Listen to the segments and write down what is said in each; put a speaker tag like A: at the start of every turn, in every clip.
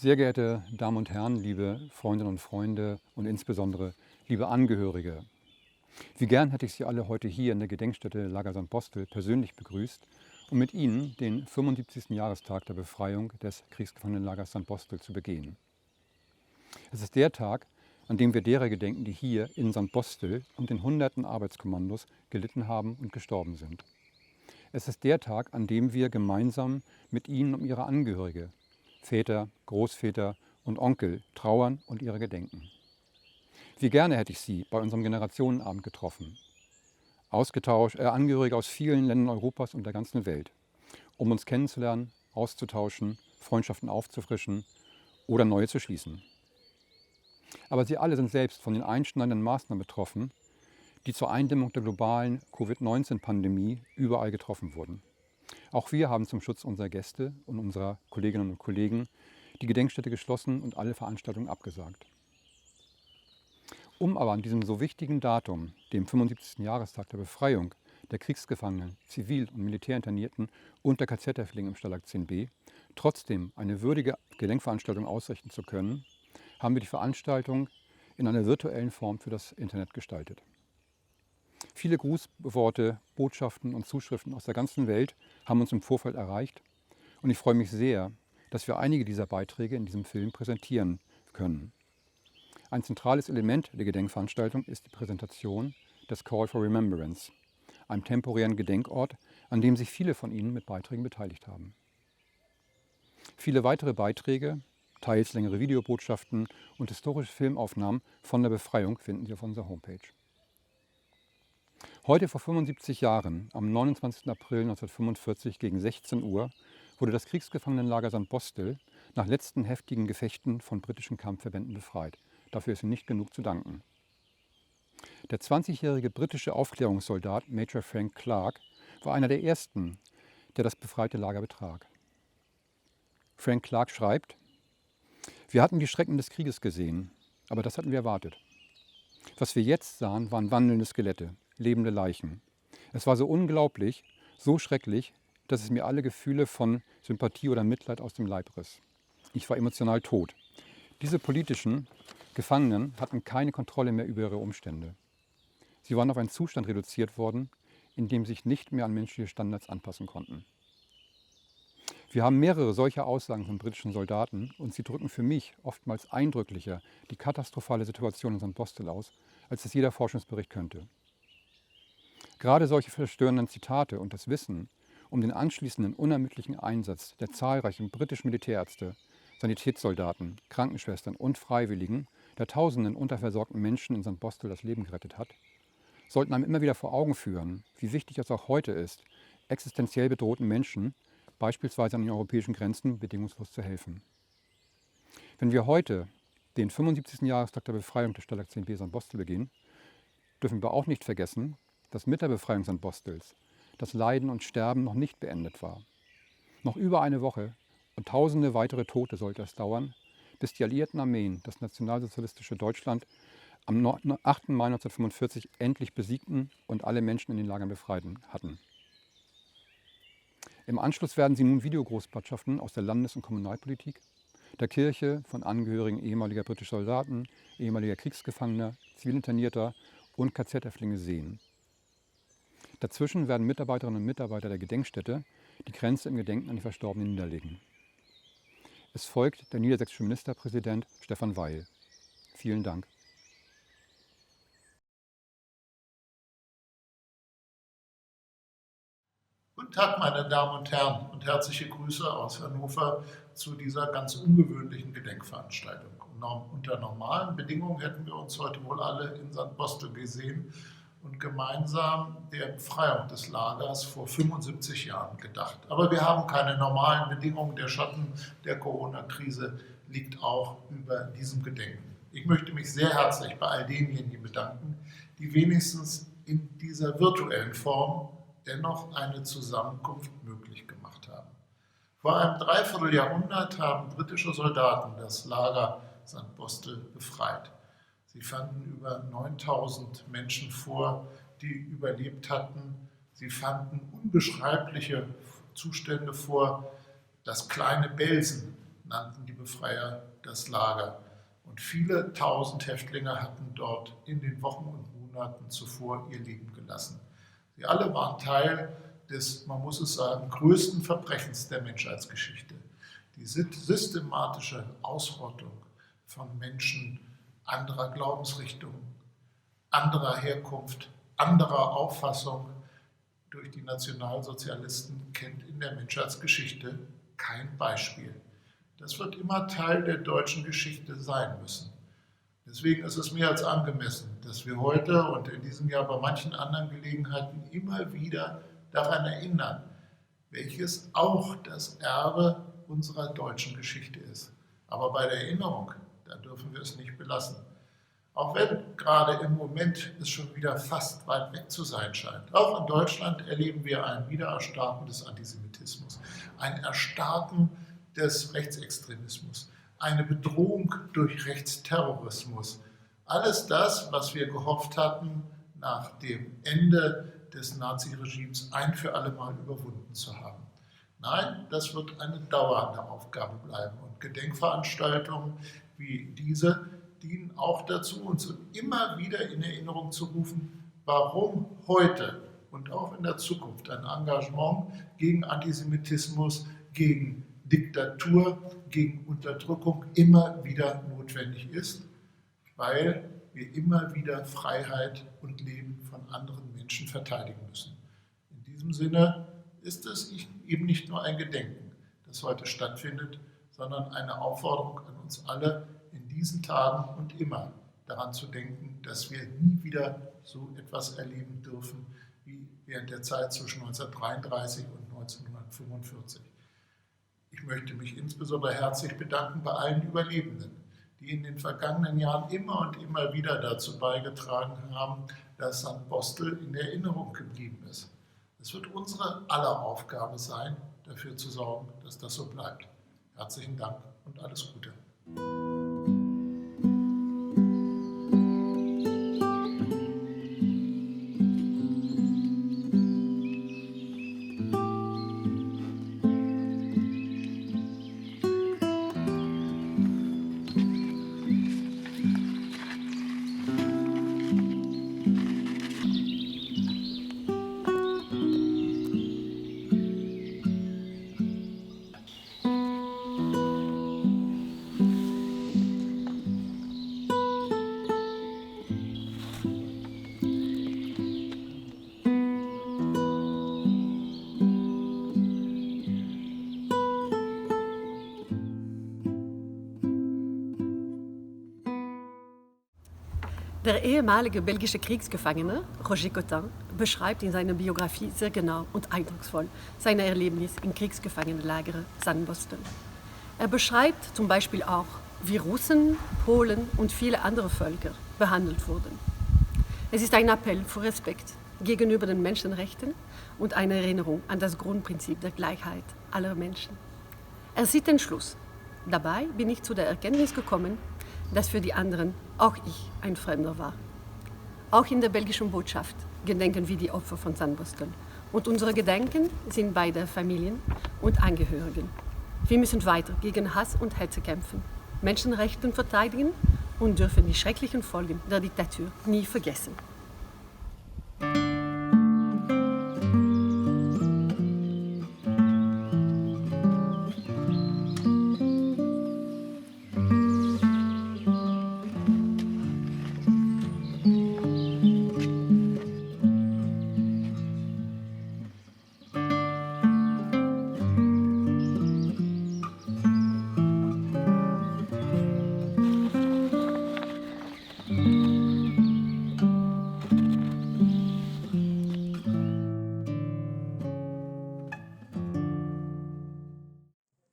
A: Sehr geehrte Damen und Herren, liebe Freundinnen und Freunde und insbesondere liebe Angehörige, wie gern hätte ich Sie alle heute hier in der Gedenkstätte Lager St. Postel persönlich begrüßt, um mit Ihnen den 75. Jahrestag der Befreiung des Kriegsgefangenenlagers St. Postel zu begehen. Es ist der Tag, an dem wir derer gedenken, die hier in St. Postel und den hunderten Arbeitskommandos gelitten haben und gestorben sind. Es ist der Tag, an dem wir gemeinsam mit Ihnen um Ihre Angehörige, Väter, Großväter und Onkel trauern und ihrer gedenken. Wie gerne hätte ich Sie bei unserem Generationenabend getroffen. Angehörige aus vielen Ländern Europas und der ganzen Welt, um uns kennenzulernen, auszutauschen, Freundschaften aufzufrischen oder neue zu schließen. Aber Sie alle sind selbst von den einschneidenden Maßnahmen betroffen, die zur Eindämmung der globalen Covid-19-Pandemie überall getroffen wurden. Auch wir haben zum Schutz unserer Gäste und unserer Kolleginnen und Kollegen die Gedenkstätte geschlossen und alle Veranstaltungen abgesagt. Um aber an diesem so wichtigen Datum, dem 75. Jahrestag der Befreiung der Kriegsgefangenen, Zivil- und Militärinternierten und der KZ-Häftlinge im Stalag 10b, trotzdem eine würdige Gedenkveranstaltung ausrichten zu können, haben wir die Veranstaltung in einer virtuellen Form für das Internet gestaltet. Viele Grußworte, Botschaften und Zuschriften aus der ganzen Welt haben uns im Vorfeld erreicht und ich freue mich sehr, dass wir einige dieser Beiträge in diesem Film präsentieren können. Ein zentrales Element der Gedenkveranstaltung ist die Präsentation des Call for Remembrance, einem temporären Gedenkort, an dem sich viele von Ihnen mit Beiträgen beteiligt haben. Viele weitere Beiträge, teils längere Videobotschaften und historische Filmaufnahmen von der Befreiung finden Sie auf unserer Homepage. Heute vor 75 Jahren, am 29. April 1945 gegen 16 Uhr, wurde das Kriegsgefangenenlager St. Postel nach letzten heftigen Gefechten von britischen Kampfverbänden befreit. Dafür ist ihm nicht genug zu danken. Der 20-jährige britische Aufklärungssoldat Major Frank Clark war einer der ersten, der das befreite Lager betrat. Frank Clark schreibt: Wir hatten die Schrecken des Krieges gesehen, aber das hatten wir erwartet. Was wir jetzt sahen, waren wandelnde Skelette, lebende Leichen. Es war so unglaublich, so schrecklich, dass es mir alle Gefühle von Sympathie oder Mitleid aus dem Leib riss. Ich war emotional tot. Diese politischen Gefangenen hatten keine Kontrolle mehr über ihre Umstände. Sie waren auf einen Zustand reduziert worden, in dem sie sich nicht mehr an menschliche Standards anpassen konnten. Wir haben mehrere solcher Aussagen von britischen Soldaten und sie drücken für mich oftmals eindrücklicher die katastrophale Situation in St. Postel aus, als es jeder Forschungsbericht könnte. Gerade solche verstörenden Zitate und das Wissen um den anschließenden unermüdlichen Einsatz der zahlreichen britischen Militärärzte, Sanitätssoldaten, Krankenschwestern und Freiwilligen, der tausenden unterversorgten Menschen in St. Postel das Leben gerettet hat, sollten einem immer wieder vor Augen führen, wie wichtig es auch heute ist, existenziell bedrohten Menschen, beispielsweise an den europäischen Grenzen, bedingungslos zu helfen. Wenn wir heute den 75. Jahrestag der Befreiung des Stalag 10b St. Postel begehen, dürfen wir auch nicht vergessen, dass mit der Befreiung St. Postels das Leiden und Sterben noch nicht beendet war. Noch über eine Woche und tausende weitere Tote sollte es dauern, bis die alliierten Armeen das nationalsozialistische Deutschland am 8. Mai 1945 endlich besiegten und alle Menschen in den Lagern befreit hatten. Im Anschluss werden Sie nun Videogroßbotschaften aus der Landes- und Kommunalpolitik, der Kirche, von Angehörigen ehemaliger britischer Soldaten, ehemaliger Kriegsgefangener, Zivilinternierter und KZ-Häftlinge sehen. Dazwischen werden Mitarbeiterinnen und Mitarbeiter der Gedenkstätte die Kränze im Gedenken an die Verstorbenen niederlegen. Es folgt der niedersächsische Ministerpräsident Stefan Weil. Vielen Dank.
B: Guten Tag, meine Damen und Herren, und herzliche Grüße aus Hannover zu dieser ganz ungewöhnlichen Gedenkveranstaltung. Unter normalen Bedingungen hätten wir uns heute wohl alle in St. Postel gesehen und gemeinsam der Befreiung des Lagers vor 75 Jahren gedacht. Aber wir haben keine normalen Bedingungen. Der Schatten der Corona-Krise liegt auch über diesem Gedenken. Ich möchte mich sehr herzlich bei all denjenigen bedanken, die wenigstens in dieser virtuellen Form dennoch eine Zusammenkunft möglich gemacht haben. Vor einem Dreivierteljahrhundert haben britische Soldaten das Lager St. Postel befreit. Sie fanden über 9000 Menschen vor, die überlebt hatten. Sie fanden unbeschreibliche Zustände vor. Das kleine Belsen nannten die Befreier das Lager. Und viele tausend Häftlinge hatten dort in den Wochen und Monaten zuvor ihr Leben gelassen. Sie alle waren Teil des, man muss es sagen, größten Verbrechens der Menschheitsgeschichte. Die systematische Ausrottung von Menschen anderer Glaubensrichtung, anderer Herkunft, anderer Auffassung durch die Nationalsozialisten kennt in der Menschheitsgeschichte kein Beispiel. Das wird immer Teil der deutschen Geschichte sein müssen. Deswegen ist es mehr als angemessen, dass wir heute und in diesem Jahr bei manchen anderen Gelegenheiten immer wieder daran erinnern, welches auch das Erbe unserer deutschen Geschichte ist. Aber bei der Erinnerung, da dürfen wir es nicht belassen. Auch wenn gerade im Moment es schon wieder fast weit weg zu sein scheint. Auch in Deutschland erleben wir ein Wiedererstarken des Antisemitismus, ein Erstarken des Rechtsextremismus, eine Bedrohung durch Rechtsterrorismus. Alles das, was wir gehofft hatten, nach dem Ende des Naziregimes ein für alle Mal überwunden zu haben. Nein, das wird eine dauernde Aufgabe bleiben. Und Gedenkveranstaltungen wie diese dienen auch dazu, uns immer wieder in Erinnerung zu rufen, warum heute und auch in der Zukunft ein Engagement gegen Antisemitismus, gegen Diktatur, gegen Unterdrückung immer wieder notwendig ist, weil wir immer wieder Freiheit und Leben von anderen Menschen verteidigen müssen. In diesem Sinne ist es eben nicht nur ein Gedenken, das heute stattfindet, sondern eine Aufforderung an uns alle, in diesen Tagen und immer daran zu denken, dass wir nie wieder so etwas erleben dürfen wie während der Zeit zwischen 1933 und 1945. Ich möchte mich insbesondere herzlich bedanken bei allen Überlebenden, die in den vergangenen Jahren immer und immer wieder dazu beigetragen haben, dass St. Bostel in Erinnerung geblieben ist. Es wird unsere aller Aufgabe sein, dafür zu sorgen, dass das so bleibt. Herzlichen Dank und alles Gute.
C: Der ehemalige belgische Kriegsgefangene Roger Cotin beschreibt in seiner Biografie sehr genau und eindrucksvoll seine Erlebnisse im Kriegsgefangenenlager Sandbostel. Er beschreibt zum Beispiel auch, wie Russen, Polen und viele andere Völker behandelt wurden. Es ist ein Appell für Respekt gegenüber den Menschenrechten und eine Erinnerung an das Grundprinzip der Gleichheit aller Menschen. Er sieht den Schluss. Dabei bin ich zu der Erkenntnis gekommen, dass für die anderen auch ich ein Fremder war. Auch in der belgischen Botschaft gedenken wir die Opfer von Sandbostel. Und unsere Gedenken sind bei den Familien und Angehörigen. Wir müssen weiter gegen Hass und Hetze kämpfen, Menschenrechte verteidigen und dürfen die schrecklichen Folgen der Diktatur nie vergessen.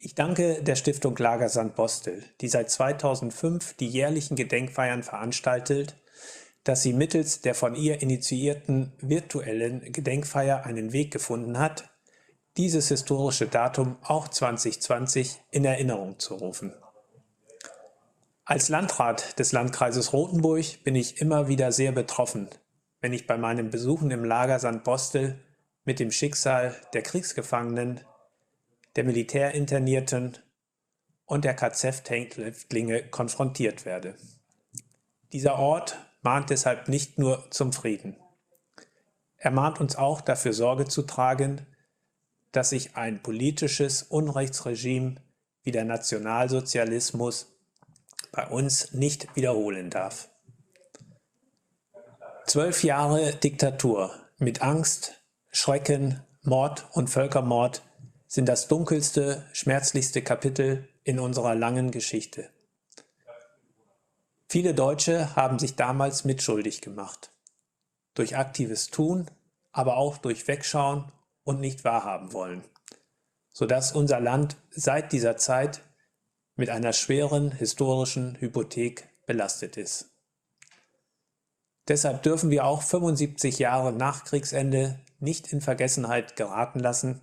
D: Ich danke der Stiftung Lager Sandbostel, die seit 2005 die jährlichen Gedenkfeiern veranstaltet, dass sie mittels der von ihr initiierten virtuellen Gedenkfeier einen Weg gefunden hat, dieses historische Datum auch 2020 in Erinnerung zu rufen. Als Landrat des Landkreises Rothenburg bin ich immer wieder sehr betroffen, wenn ich bei meinen Besuchen im Lager Sandbostel mit dem Schicksal der Kriegsgefangenen, der Militärinternierten und der KZ-Häftlinge konfrontiert werde. Dieser Ort mahnt deshalb nicht nur zum Frieden. Er mahnt uns auch dafür Sorge zu tragen, dass sich ein politisches Unrechtsregime wie der Nationalsozialismus bei uns nicht wiederholen darf. 12 Jahre Diktatur mit Angst, Schrecken, Mord und Völkermord sind das dunkelste, schmerzlichste Kapitel in unserer langen Geschichte. Viele Deutsche haben sich damals mitschuldig gemacht. Durch aktives Tun, aber auch durch Wegschauen und nicht wahrhaben wollen, sodass unser Land seit dieser Zeit mit einer schweren historischen Hypothek belastet ist. Deshalb dürfen wir auch 75 Jahre nach Kriegsende nicht in Vergessenheit geraten lassen,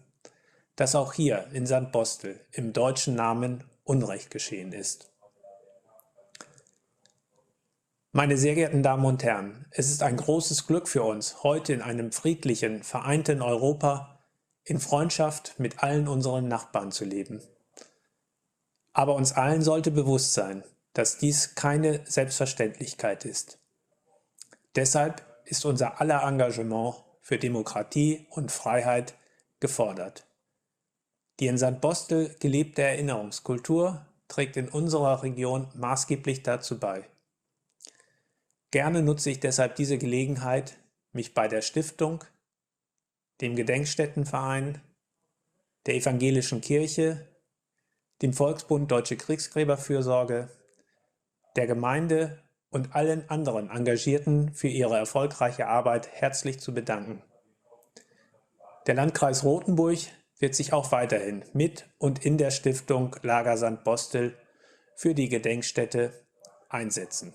D: dass auch hier in St. Bostel im deutschen Namen Unrecht geschehen ist. Meine sehr geehrten Damen und Herren, es ist ein großes Glück für uns, heute in einem friedlichen, vereinten Europa in Freundschaft mit allen unseren Nachbarn zu leben. Aber uns allen sollte bewusst sein, dass dies keine Selbstverständlichkeit ist. Deshalb ist unser aller Engagement für Demokratie und Freiheit gefordert. Die in St. Bostel gelebte Erinnerungskultur trägt in unserer Region maßgeblich dazu bei. Gerne nutze ich deshalb diese Gelegenheit, mich bei der Stiftung, dem Gedenkstättenverein, der Evangelischen Kirche, dem Volksbund Deutsche Kriegsgräberfürsorge, der Gemeinde und allen anderen Engagierten für ihre erfolgreiche Arbeit herzlich zu bedanken. Der Landkreis Rothenburg wird sich auch weiterhin mit und in der Stiftung Lager St. Bostel für die Gedenkstätte einsetzen.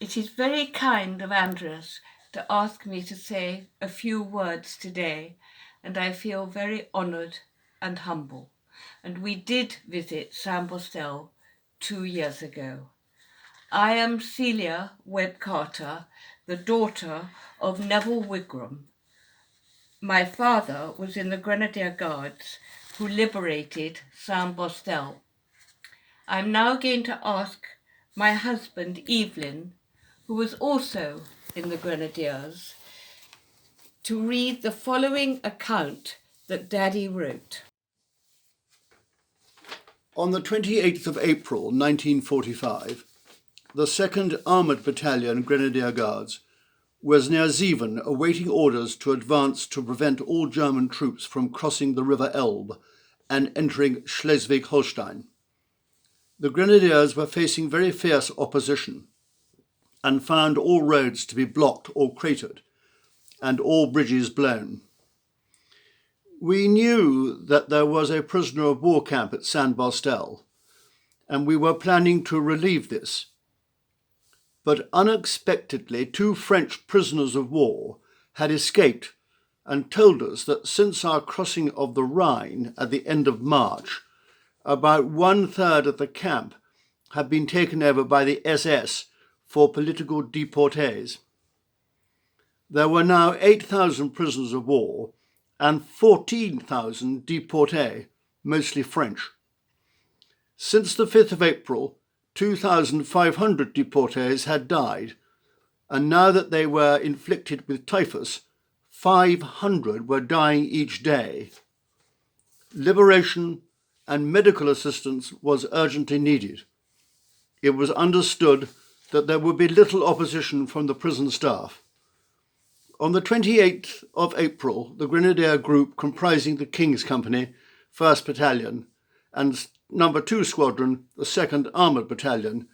E: It is very kind of Andreas to ask me to say a few words today, and I feel very honoured and humble. And we did visit St. Bostel 2 years ago. I am Celia Webb Carter, the daughter of Neville Wigram. My father was in the Grenadier Guards who liberated St. Bostel. I'm now going to ask my husband, Evelyn, who was also in the Grenadiers, to read the following account that Daddy wrote.
F: On the 28th of April 1945, the 2nd Armoured Battalion Grenadier Guards was near Zeven awaiting orders to advance to prevent all German troops from crossing the River Elbe and entering Schleswig-Holstein. The Grenadiers were facing very fierce opposition and found all roads to be blocked or cratered, and all bridges blown. We knew that there was a prisoner of war camp at St. Bostel, and we were planning to relieve this. But unexpectedly, 2 French prisoners of war had escaped and told us that since our crossing of the Rhine at the end of March, about 1/3 of the camp had been taken over by the SS for political deportees. There were now 8,000 prisoners of war and 14,000 deportees, mostly French. Since the 5th of April, 2,500 deportees had died, and now that they were inflicted with typhus, 500 were dying each day. Liberation and medical assistance was urgently needed. It was understood that there would be little opposition from the prison staff. On the 28th of April, the Grenadier Group comprising the King's Company, 1st Battalion, and No. 2 Squadron, the 2nd Armoured Battalion,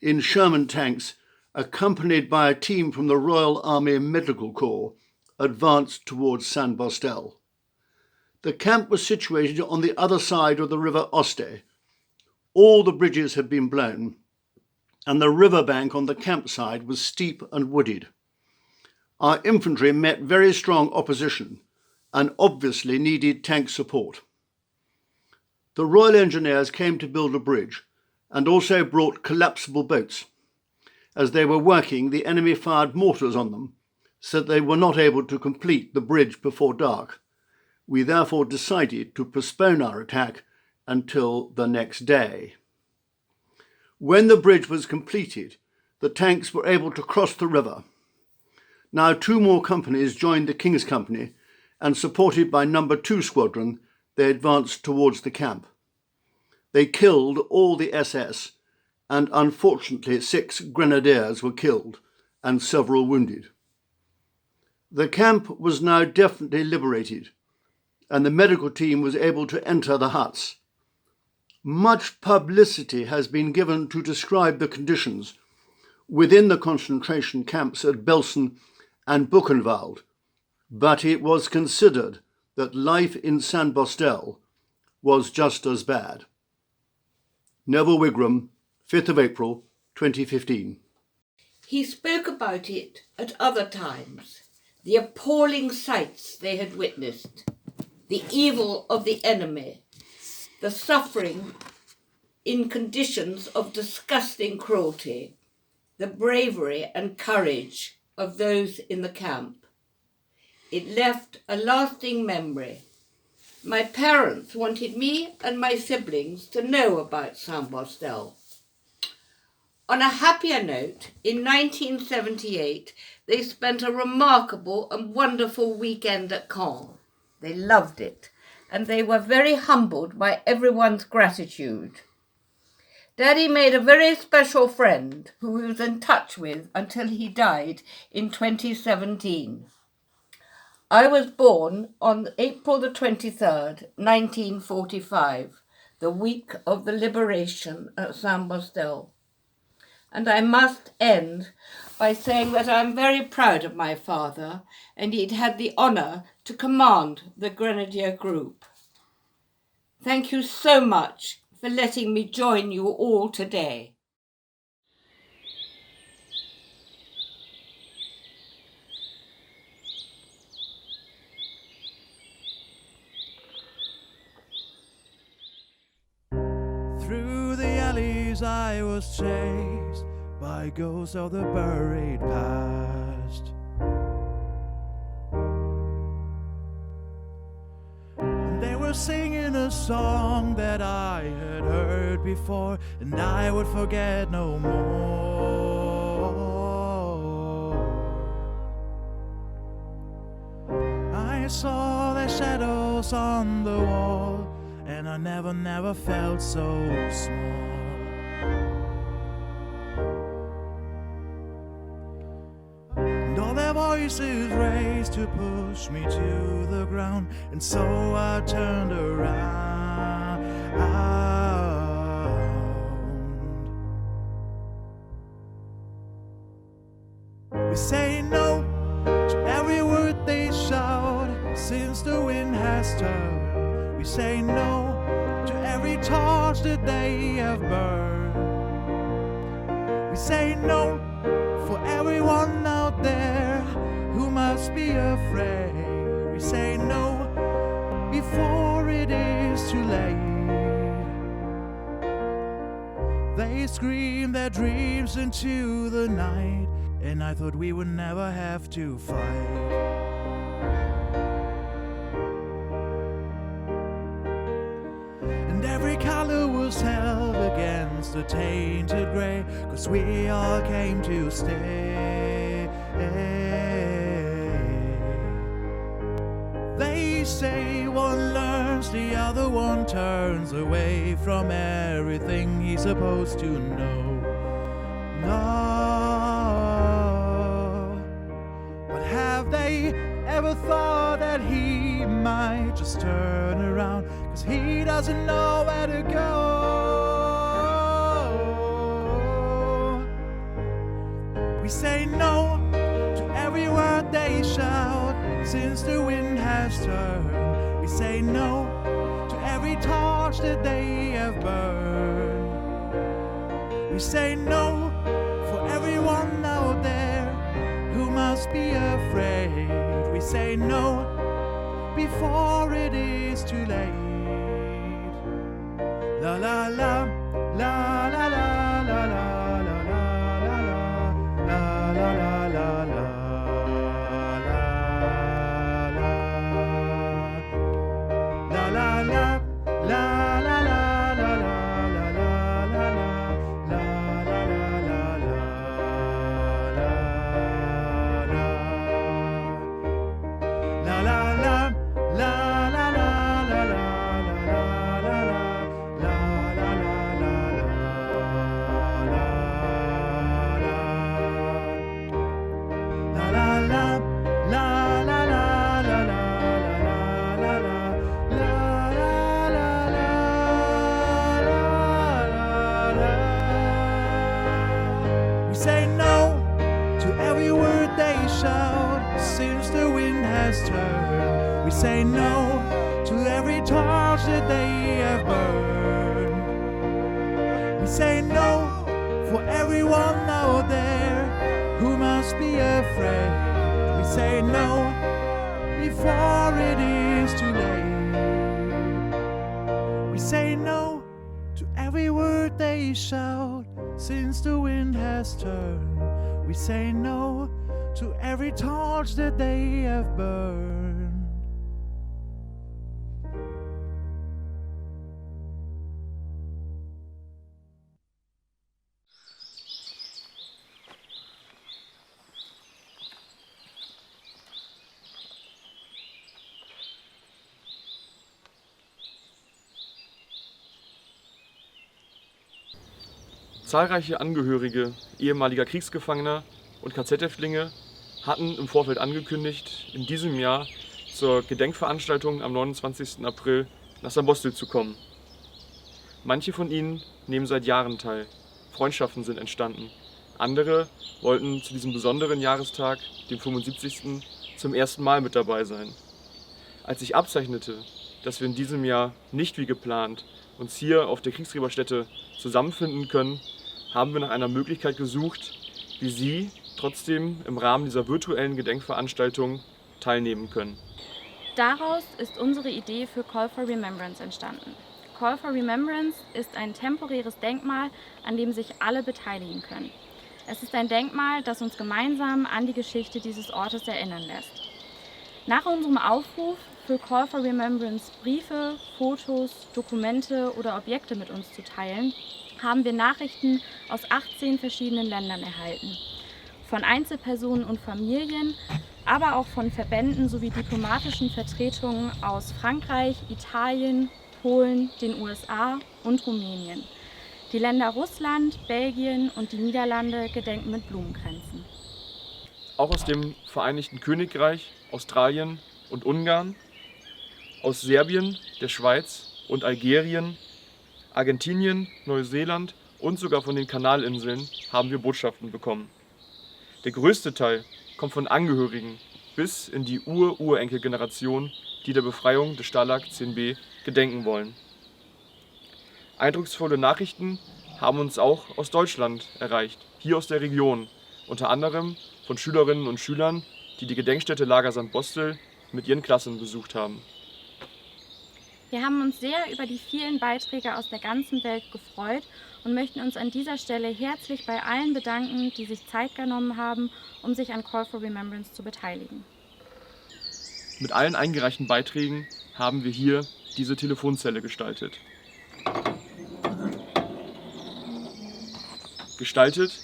F: in Sherman tanks, accompanied by a team from the Royal Army Medical Corps, advanced towards San Bostel. The camp was situated on the other side of the River Oste. All the bridges had been blown, and the riverbank on the campsite was steep and wooded. Our infantry met very strong opposition and obviously needed tank support. The Royal Engineers came to build a bridge and also brought collapsible boats. As they were working, the enemy fired mortars on them, so they were not able to complete the bridge before dark. We therefore decided to postpone our attack until the next day. When the bridge was completed, the tanks were able to cross the river. Now 2 more companies joined the King's Company, and supported by No. 2 Squadron, they advanced towards the camp. They killed all the SS, and unfortunately 6 grenadiers were killed and several wounded. The camp was now definitely liberated, and the medical team was able to enter the huts. Much publicity has been given to describe the conditions within the concentration camps at Belsen and Buchenwald, but it was considered that life in San Bostel was just as bad. Neville Wigram, 5th of April, 2015.
E: He spoke about it at other times, the appalling sights they had witnessed, the evil of the enemy, the suffering in conditions of disgusting cruelty, the bravery and courage of those in the camp. It left a lasting memory. My parents wanted me and my siblings to know about San Bostel. On a happier note, in 1978, they spent a remarkable and wonderful weekend at Caen. They loved it, and they were very humbled by everyone's gratitude. Daddy made a very special friend who he was in touch with until he died in 2017. I was born on April the 23rd, 1945, the week of the liberation at San Bostel. And I must end by saying that I'm very proud of my father, and he'd had the honour to command the Grenadier Group. Thank you so much for letting me join you all today.
G: Through the alleys I was chased by ghosts of the buried past. And they were singing a song that I had heard before, and I would forget no more. I saw their shadows on the wall, and I never felt so small. And all their voices raised to push me to the ground, and so I turned around. We say no to every word they shout, since the wind has turned. We say no to every torch that they have burned. We say no for everyone out there who must be afraid. We say no before it is too late. They scream their dreams into the night, and I thought we would never have to fight. Every color was held against the tainted gray, 'cause we all came to stay. They say one learns, the other one turns away from everything he's supposed to know. No, but have they ever thought that he might just turn around, 'cause he doesn't know where to go? say no to every word they shout since the wind has turned. We say no to every torch that they have burned. We say no for everyone out there who must be afraid. We say no before it is too late. La la la, la la la la la. We say no to every word they shout since the wind has turned. We say no to every torch that they have burned. We say no for everyone out there who must be afraid. We say no before it is too late. We say no to every word they shout since the wind has turned. We say no to every torch that they have burned.
H: Zahlreiche Angehörige ehemaliger Kriegsgefangener und KZ-Häftlinge hatten im Vorfeld angekündigt, in diesem Jahr zur Gedenkveranstaltung am 29. April nach San Bostel zu kommen. Manche von ihnen nehmen seit Jahren teil. Freundschaften sind entstanden. Andere wollten zu diesem besonderen Jahrestag, dem 75. zum ersten Mal mit dabei sein. Als sich abzeichnete, dass wir in diesem Jahr nicht wie geplant uns hier auf der Kriegsgräberstätte zusammenfinden können, haben wir nach einer Möglichkeit gesucht, wie Sie trotzdem im Rahmen dieser virtuellen Gedenkveranstaltung teilnehmen können.
I: Daraus ist unsere Idee für Call for Remembrance entstanden. Call for Remembrance ist ein temporäres Denkmal, an dem sich alle beteiligen können. Es ist ein Denkmal, das uns gemeinsam an die Geschichte dieses Ortes erinnern lässt. Nach unserem Aufruf für Call for Remembrance Briefe, Fotos, Dokumente oder Objekte mit uns zu teilen, haben wir Nachrichten aus 18 verschiedenen Ländern erhalten. Von Einzelpersonen und Familien, aber auch von Verbänden sowie diplomatischen Vertretungen aus Frankreich, Italien, Polen, den USA und Rumänien. Die Länder Russland, Belgien und die Niederlande gedenken mit Blumenkränzen.
H: Auch aus dem Vereinigten Königreich, Australien und Ungarn, aus Serbien, der Schweiz und Algerien, Argentinien, Neuseeland und sogar von den Kanalinseln haben wir Botschaften bekommen. Der größte Teil kommt von Angehörigen bis in die Urenkelgeneration, die der Befreiung des Stalag 10b gedenken wollen. Eindrucksvolle Nachrichten haben uns auch aus Deutschland erreicht, hier aus der Region, unter anderem von Schülerinnen und Schülern, die die Gedenkstätte Lager St. Bostel mit ihren Klassen besucht haben.
I: Wir haben uns sehr über die vielen Beiträge aus der ganzen Welt gefreut und möchten uns an dieser Stelle herzlich bei allen bedanken, die sich Zeit genommen haben, um sich an Call for Remembrance zu beteiligen.
H: Mit allen eingereichten Beiträgen haben wir hier diese Telefonzelle gestaltet. Gestaltet,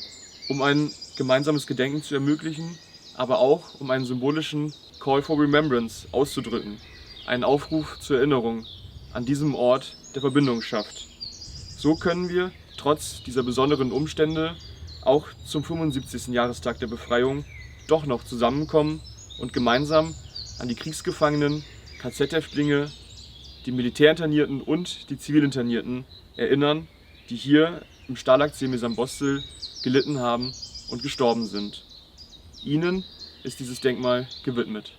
H: um ein gemeinsames Gedenken zu ermöglichen, aber auch um einen symbolischen Call for Remembrance auszudrücken, einen Aufruf zur Erinnerung an diesem Ort der Verbindung schafft. So können wir trotz dieser besonderen Umstände auch zum 75. Jahrestag der Befreiung doch noch zusammenkommen und gemeinsam an die Kriegsgefangenen, KZ-Häftlinge, die Militärinternierten und die Zivilinternierten erinnern, die hier im Stalag 10b St. Bostel gelitten haben und gestorben sind. Ihnen ist dieses Denkmal gewidmet.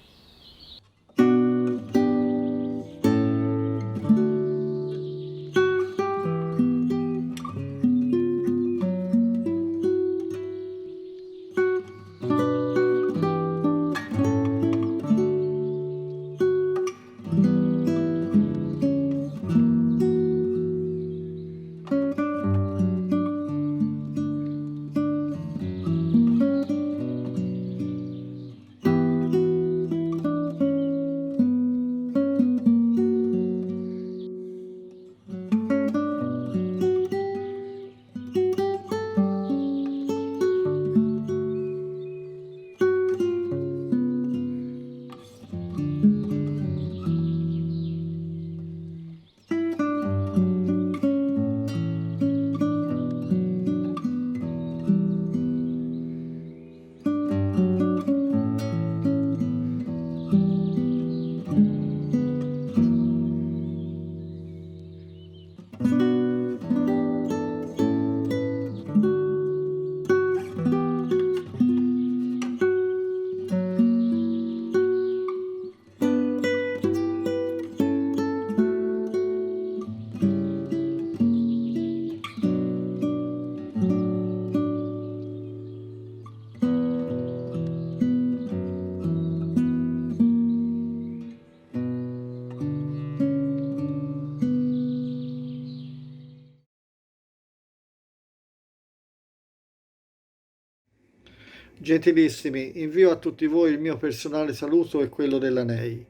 J: Gentilissimi, invio a tutti voi il mio personale saluto e quello della NEI.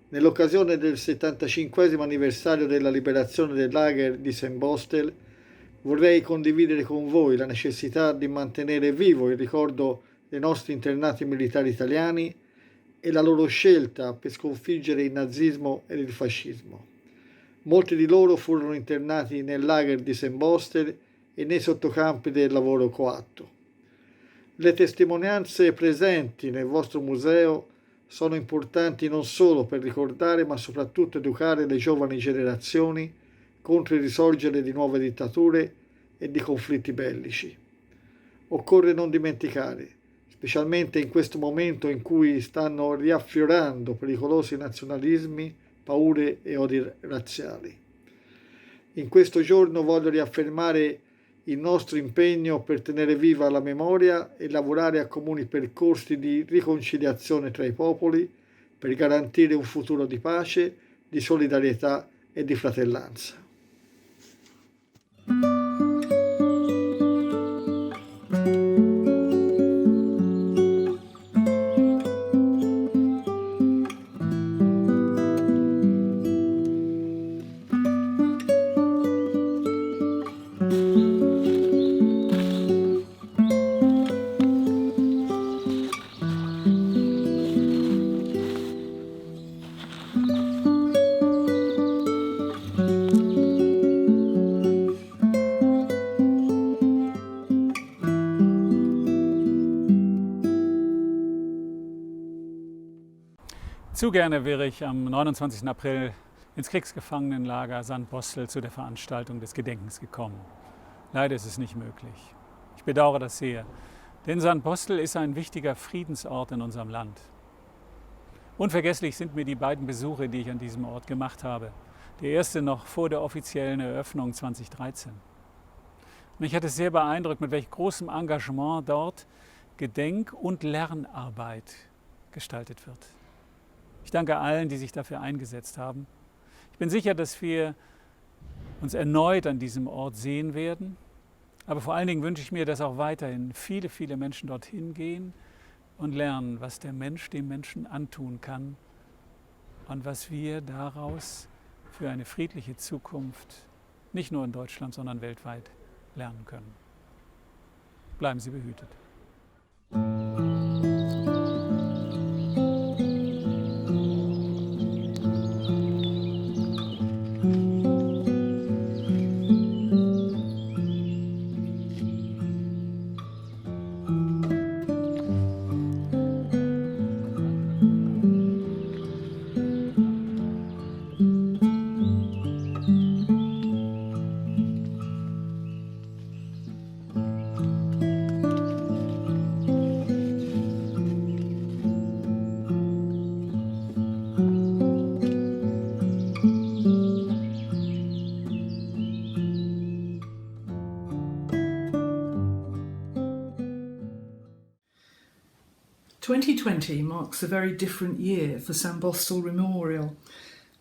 J: Nell'occasione del 75° anniversario della liberazione del lager di Sint-Bostel, vorrei condividere con voi la necessità di mantenere vivo il ricordo dei nostri internati militari italiani e la loro scelta per sconfiggere il nazismo e il fascismo. Molti di loro furono internati nel lager di Sint-Bostel e nei sottocampi del lavoro coatto. Le testimonianze presenti nel vostro museo sono importanti non solo per ricordare, ma soprattutto educare le giovani generazioni contro il risorgere di nuove dittature e di conflitti bellici. Occorre non dimenticare, specialmente in questo momento in cui stanno riaffiorando pericolosi nazionalismi, paure e odi razziali. In questo giorno voglio riaffermare il nostro impegno per tenere viva la memoria e lavorare a comuni percorsi di riconciliazione tra i popoli per garantire un futuro di pace, di solidarietà e di fratellanza.
K: Zu gerne wäre ich am 29. April ins Kriegsgefangenenlager Sint-Bostel zu der Veranstaltung des Gedenkens gekommen. Leider ist es nicht möglich. Ich bedauere das sehr, denn Sint-Bostel ist ein wichtiger Friedensort in unserem Land. Unvergesslich sind mir die beiden Besuche, die ich an diesem Ort gemacht habe. Der erste noch vor der offiziellen Eröffnung 2013. Mich hat es sehr beeindruckt, mit welch großem Engagement dort Gedenk- und Lernarbeit gestaltet wird. Ich danke allen, die sich dafür eingesetzt haben. Ich bin sicher, dass wir uns erneut an diesem Ort sehen werden. Aber vor allen Dingen wünsche ich mir, dass auch weiterhin viele, viele Menschen dorthin gehen und lernen, was der Mensch dem Menschen antun kann und was wir daraus für eine friedliche Zukunft, nicht nur in Deutschland, sondern weltweit, lernen können. Bleiben Sie behütet.
L: 2020 marks a very different year for Sandbostel Memorial.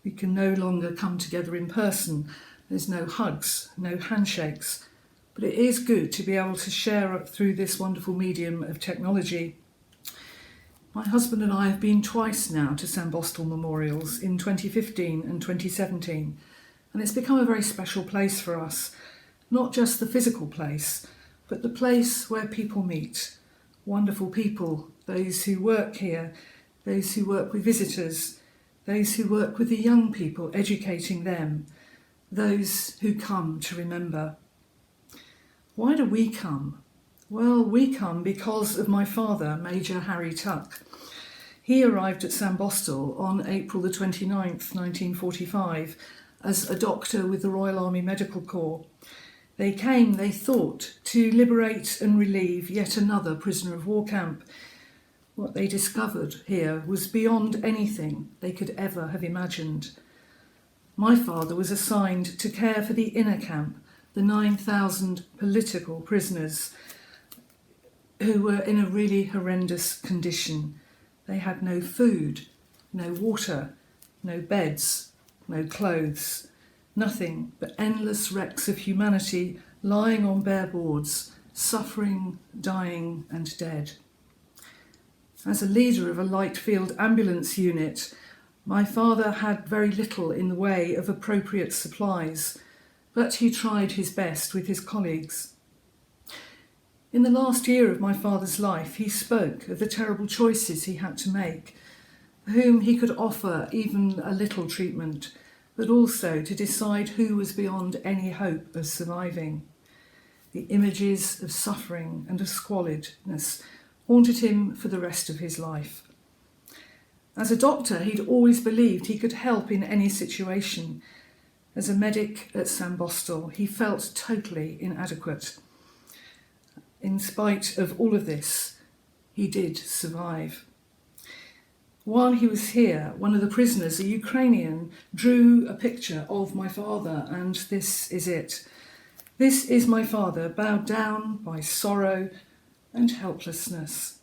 L: We can no longer come together in person. There's no hugs, no handshakes. But it is good to be able to share through this wonderful medium of technology. My husband and I have been twice now to Sandbostel Memorials in 2015 and 2017, and it's become a very special place for us. Not just the physical place, but the place where people meet. Wonderful people, those who work here, those who work with visitors, those who work with the young people, educating them, those who come to remember. Why do we come? Well, we come because of my father, Major Harry Tuck. He arrived at Sandbostel on April the 29th, 1945, as a doctor with the Royal Army Medical Corps. They came, they thought, to liberate and relieve yet another prisoner of war camp. What they discovered here was beyond anything they could ever have imagined. My father was assigned to care for the inner camp, the 9,000 political prisoners who were in a really horrendous condition. They had no food, no water, no beds, no clothes. Nothing but endless wrecks of humanity lying on bare boards, suffering, dying and dead. As a leader of a light field ambulance unit, my father had very little in the way of appropriate supplies, but he tried his best with his colleagues. In the last year of my father's life, he spoke of the terrible choices he had to make, for whom he could offer even a little treatment, but also to decide who was beyond any hope of surviving. The images of suffering and of squalidness haunted him for the rest of his life. As a doctor, he'd always believed he could help in any situation. As a medic at Sandbostel, he felt totally inadequate. In spite of all of this, he did survive. While he was here, one of the prisoners, a Ukrainian, drew a picture of my father, and this is it. This is my father, bowed down by sorrow and helplessness.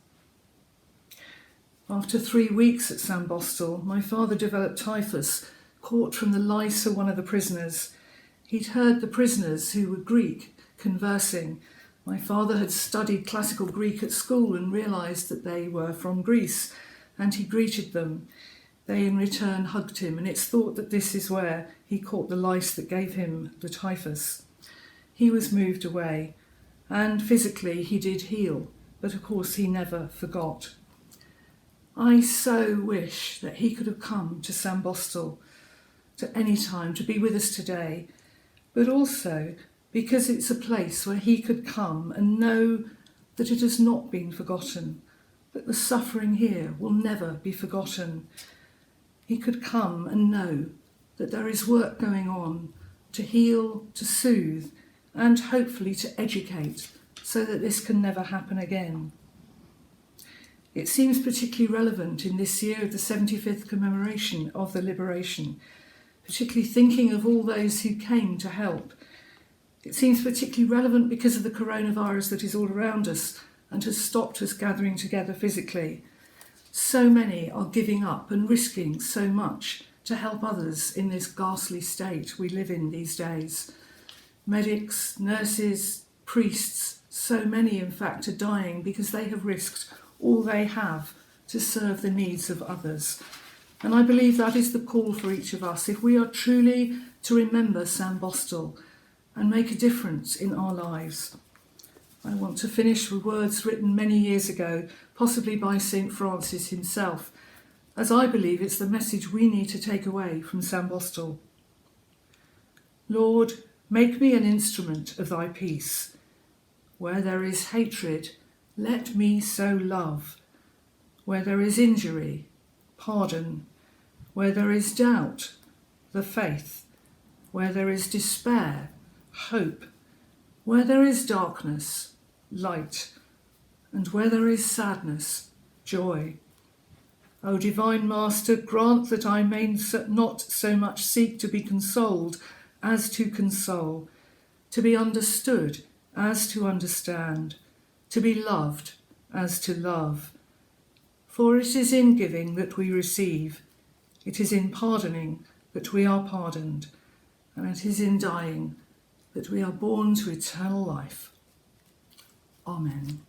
L: After 3 weeks at Sandbostel, my father developed typhus, caught from the lice of one of the prisoners. He'd heard the prisoners, who were Greek, conversing. My father had studied classical Greek at school and realised that they were from Greece, and he greeted them. They in return hugged him, and it's thought that this is where he caught the lice that gave him the typhus. He was moved away, and physically he did heal, but of course he never forgot. I so wish that he could have come to Sandbostel at any time to be with us today, but also because it's a place where he could come and know that it has not been forgotten, that the suffering here will never be forgotten. He could come and know that there is work going on to heal, to soothe, and hopefully to educate so that this can never happen again. It seems particularly relevant in this year of the 75th commemoration of the liberation, particularly thinking of all those who came to help. It seems particularly relevant because of the coronavirus that is all around us and has stopped us gathering together physically. So many are giving up and risking so much to help others in this ghastly state we live in these days. Medics, nurses, priests, so many in fact are dying because they have risked all they have to serve the needs of others. And I believe that is the call for each of us, if we are truly to remember Sandbostel and make a difference in our lives. I want to finish with words written many years ago, possibly by St. Francis himself, as I believe it's the message we need to take away from Sandbostel. Lord, make me an instrument of thy peace. Where there is hatred, let me sow love. Where there is injury, pardon. Where there is doubt, the faith. Where there is despair, hope. Where there is darkness, light. And where there is sadness, joy. O Divine Master, grant that I may not so much seek to be consoled as to console, to be understood as to understand, to be loved as to love. For it is in giving that we receive, it is in pardoning that we are pardoned, and it is in dying that we are born to eternal life. Amen.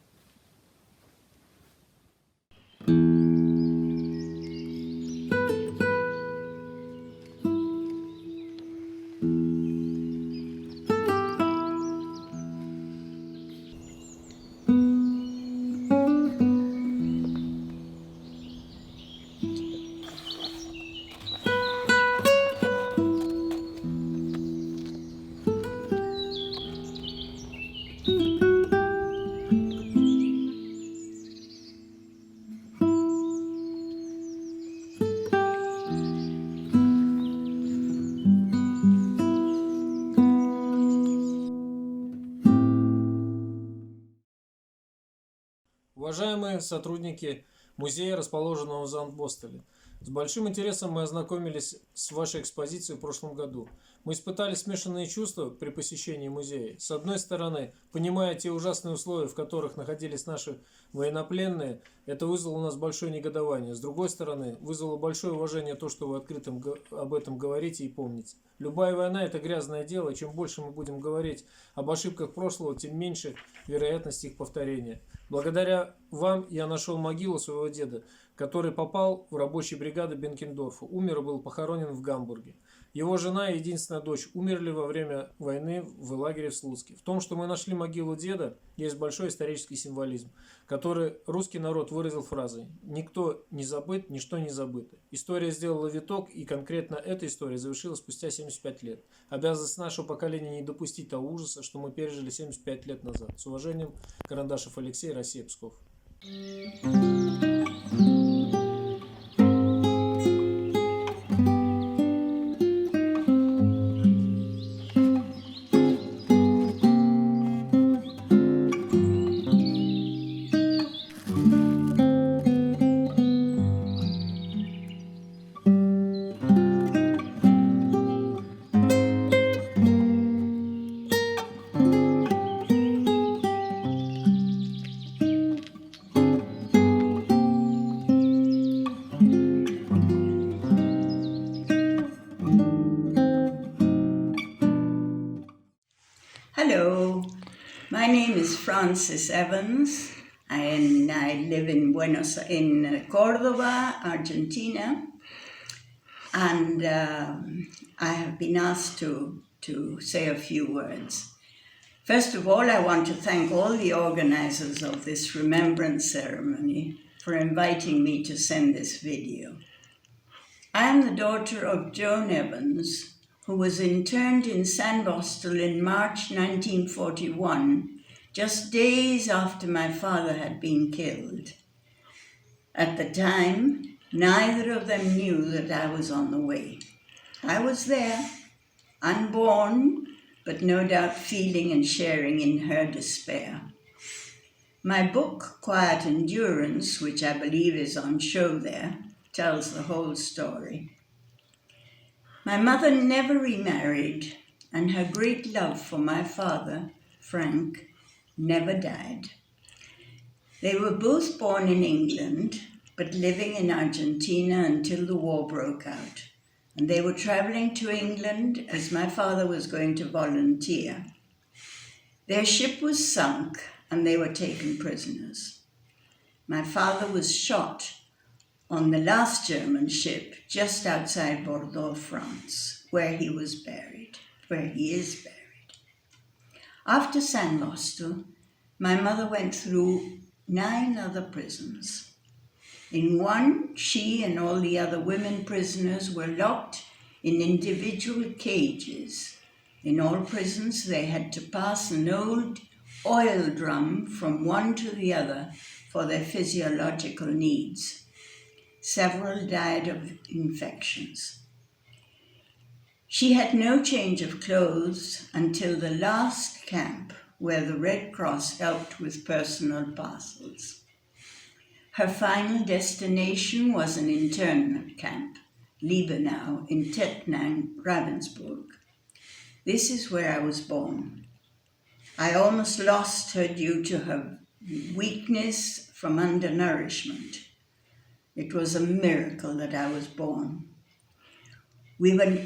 M: Уважаемые сотрудники музея, расположенного в Зандбостеле, с большим интересом мы ознакомились с вашей экспозицией в прошлом году. Мы испытали смешанные чувства при посещении музея. С одной стороны, понимая те ужасные условия, в которых находились наши военнопленные, это вызвало у нас большое негодование. С другой стороны, вызвало большое уважение то, что вы открыто об этом говорите и помните. Любая война – это грязное дело, чем больше мы будем говорить об ошибках прошлого, тем меньше вероятность их повторения. Благодаря вам я нашел могилу своего деда, который попал в рабочие бригады Бенкендорфа. Умер и был похоронен в Гамбурге. Его жена и единственная дочь умерли во время войны в лагере в Слуцке. В том, что мы нашли могилу деда, есть большой исторический символизм, который русский народ выразил фразой «Никто не забыт, ничто не забыто». История сделала виток, и конкретно эта история завершилась спустя 75 лет. Обязанность нашего поколения не допустить того ужаса, что мы пережили 75 лет назад. С уважением, Карандашев Алексей, Россия, Псков.
N: Hello, my name is Frances Evans, and I live in Córdoba, Argentina, and I have been asked to say a few words. First of all, I want to thank all the organizers of this remembrance ceremony for inviting me to send this video. I am the daughter of Joan Evans, who was interned in Sandbostel in March 1941, just days after my father had been killed. At the time, neither of them knew that I was on the way. I was there, unborn, but no doubt feeling and sharing in her despair. My book, Quiet Endurance, which I believe is on show there, tells the whole story. My mother never remarried, and her great love for my father, Frank, never died. They were both born in England, but living in Argentina until the war broke out. And they were traveling to England as my father was going to volunteer. Their ship was sunk, and they were taken prisoners. My father was shot on the last German ship just outside Bordeaux, France, where he is buried. After Sandbostel, my mother went through 9 other prisons. In one, she and all the other women prisoners were locked in individual cages. In all prisons, they had to pass an old oil drum from one to the other for their physiological needs. Several died of infections. She had no change of clothes until the last camp where the Red Cross helped with personal parcels. Her final destination was an internment camp, Liebenau, in Tettnang, Ravensburg. This is where I was born. I almost lost her due to her weakness from undernourishment. It was a miracle that I was born. We were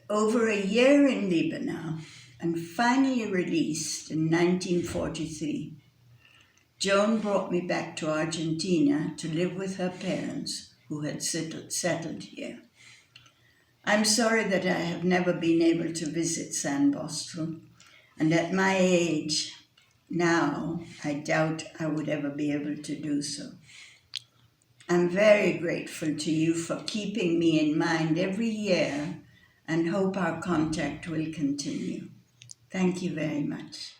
N: over a year in Lebanon and finally released in 1943. Joan brought me back to Argentina to live with her parents, who had settled here. I'm sorry that I have never been able to visit San Bostel, and at my age now, I doubt I would ever be able to do so. I'm very grateful to you for keeping me in mind every year and hope our contact will continue. Thank you very much.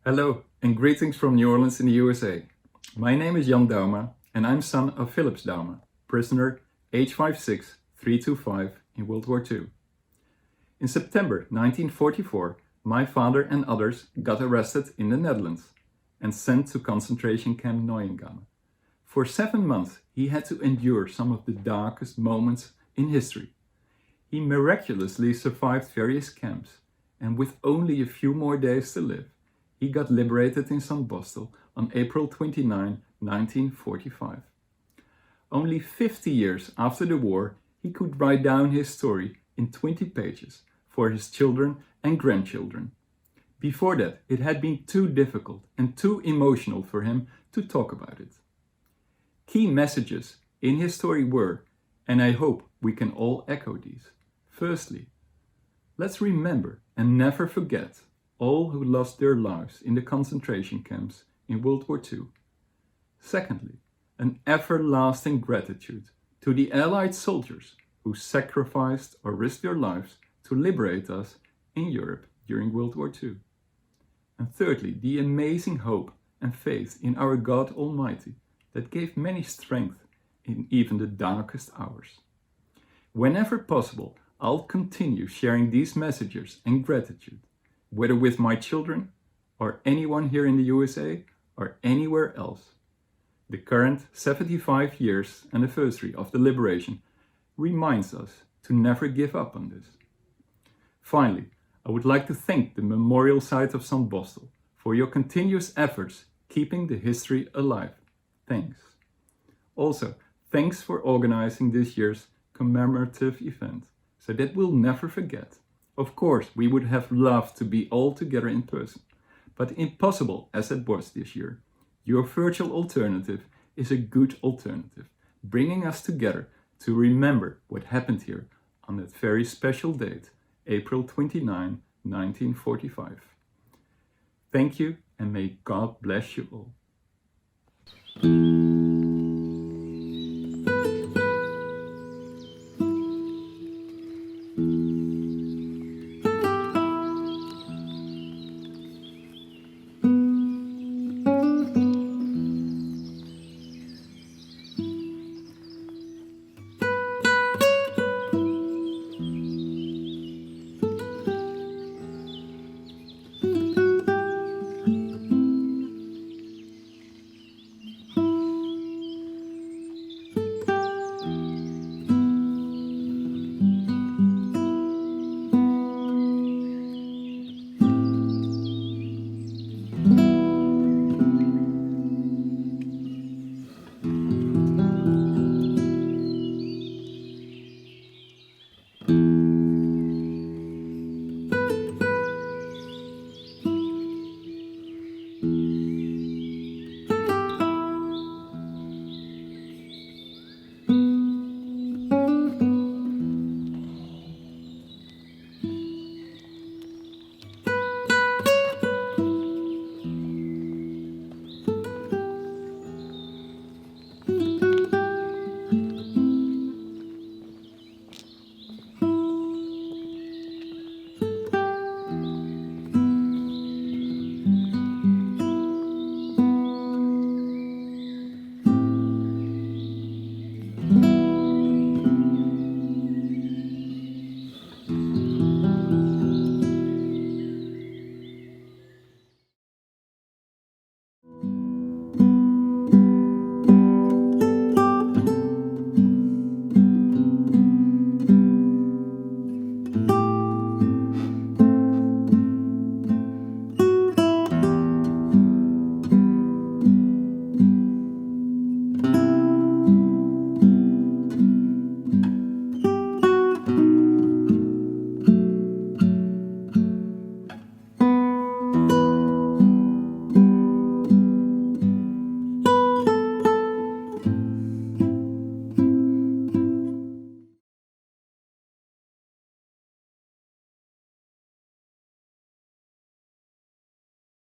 O: Hello and greetings from New Orleans in the USA. My name is Jan Dauma and I'm son of Philips Dauma, prisoner H56325 in World War II. In September 1944, my father and others got arrested in the Netherlands and sent to concentration camp Neuengamme. For 7 months, he had to endure some of the darkest moments in history. He miraculously survived various camps, and with only a few more days to live, he got liberated in St. Bostel on April 29, 1945. Only 50 years after the war, he could write down his story in 20 pages for his children and grandchildren. Before that, it had been too difficult and too emotional for him to talk about it. Key messages in his story were, and I hope we can all echo these. Firstly, let's remember and never forget all who lost their lives in the concentration camps in World War II. Secondly, an everlasting gratitude to the Allied soldiers who sacrificed or risked their lives to liberate us in Europe during World War II. And thirdly, the amazing hope and faith in our God Almighty that gave many strength in even the darkest hours. Whenever possible, I'll continue sharing these messages and gratitude, whether with my children or anyone here in the USA or anywhere else. The current 75 years anniversary of the liberation reminds us to never give up on this. Finally, I would like to thank the memorial site of St. Bostel for your continuous efforts keeping the history alive. Thanks. Also, thanks for organizing this year's commemorative event so that we'll never forget. Of course, we would have loved to be all together in person, but impossible as it was this year. Your virtual alternative is a good alternative, bringing us together to remember what happened here on that very special date, April 29, 1945. Thank you, and may God bless you all.